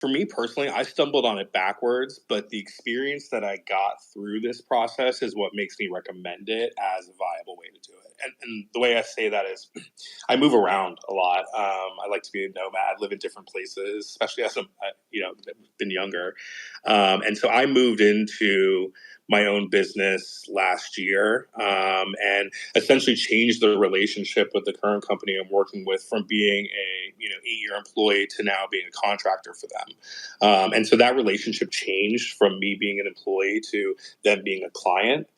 For me personally, I stumbled on it backwards, but the experience that I got through this process is what makes me recommend it as a viable way to do it. And the way I say that is I move around a lot. I like to be a nomad, live in different places, especially as I'm, been younger. And so I moved into my own business last year, and essentially changed the relationship with the current company I'm working with from being a 8-year employee to now being a contractor for them. And so that relationship changed from me being an employee to them being a client.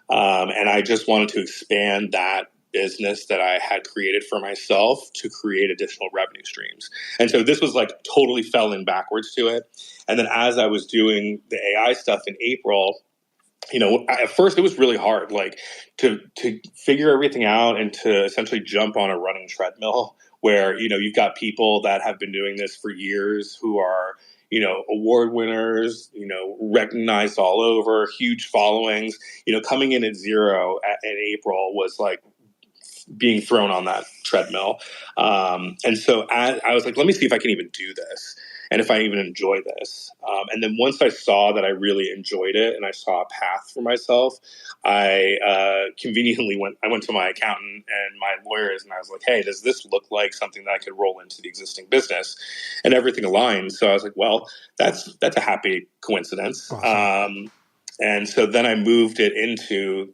And I just wanted to expand that business that I had created for myself to create additional revenue streams. And so this was like totally fell in backwards to it. And then as I was doing the AI stuff in April, at first it was really hard, like to figure everything out and to essentially jump on a running treadmill where, you've got people that have been doing this for years who are, award winners, recognized all over, huge followings, coming in at zero in April was like being thrown on that treadmill. And so I was like, let me see if I can even do this and if I even enjoy this. And then once I saw that I really enjoyed it and I saw a path for myself, I conveniently went to my accountant and my lawyers and I was like, hey, does this look like something that I could roll into the existing business? And everything aligned. So I was like, well, that's a happy coincidence. Awesome. And so then I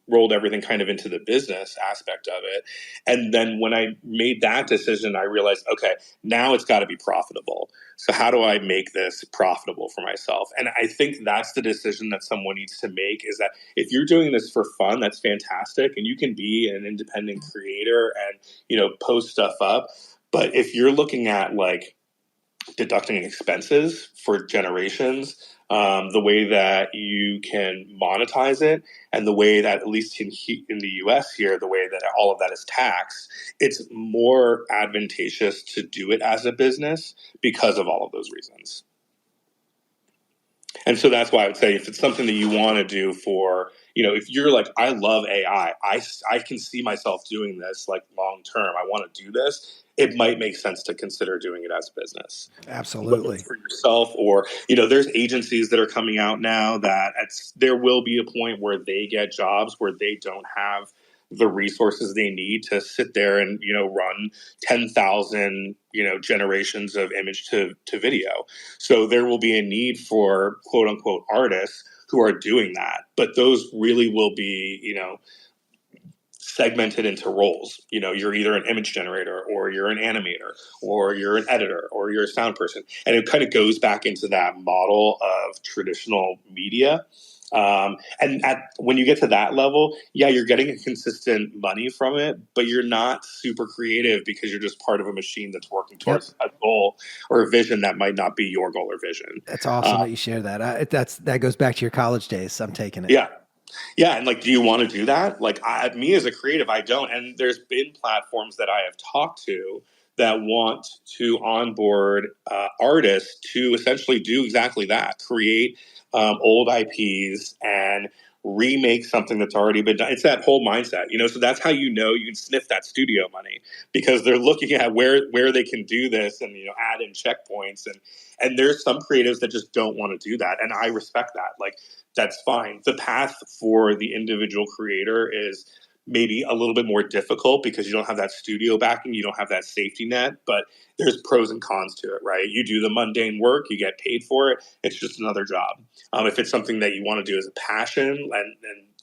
rolled everything kind of into the business aspect of it. And then when I made that decision, I realized, okay, now it's got to be profitable. So how do I make this profitable for myself? And I think that's the decision that someone needs to make, is that if you're doing this for fun, that's fantastic. And you can be an independent creator and, post stuff up. But if you're looking at like deducting expenses for generations, the way that you can monetize it, and the way that, at least in the US here, the way that all of that is taxed, it's more advantageous to do it as a business because of all of those reasons. And so that's why I would say if it's something that you want to do for, if you're like, I love AI, I can see myself doing this like long term, I want to do this, it might make sense to consider doing it as a business. Absolutely. Whether it's for yourself or, there's agencies that are coming out now that there will be a point where they get jobs where they don't have the resources they need to sit there and, run 10,000, generations of image to video. So there will be a need for quote unquote artists who are doing that. But those really will be, segmented into roles. You're either an image generator or you're an animator or you're an editor or you're a sound person. And it kind of goes back into that model of traditional media. When you get to that level, yeah, you're getting a consistent money from it, but you're not super creative because you're just part of a machine that's working towards a goal or a vision that might not be your goal or vision. That's awesome that you share that. That goes back to your college days. So I'm taking it. Yeah. Yeah. And like, do you want to do that? Like me as a creative, I don't. And there's been platforms that I have talked to that want to onboard artists to essentially do exactly that, create old IPs and remake something that's already been done. It's that whole mindset, so that's how you can sniff that studio money, because they're looking at where they can do this and, add in checkpoints. And there's some creatives that just don't want to do that. And I respect that. Like, that's fine. The path for the individual creator is maybe a little bit more difficult because you don't have that studio backing, you don't have that safety net, but there's pros and cons to it, right? You do the mundane work, you get paid for it. It's just another job. If it's something that you want to do as a passion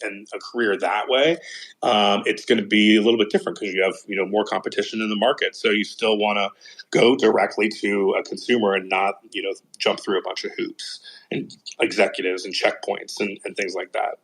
and a career that way, it's going to be a little bit different because you have, more competition in the market. So you still want to go directly to a consumer and not, jump through a bunch of hoops and executives and checkpoints and things like that.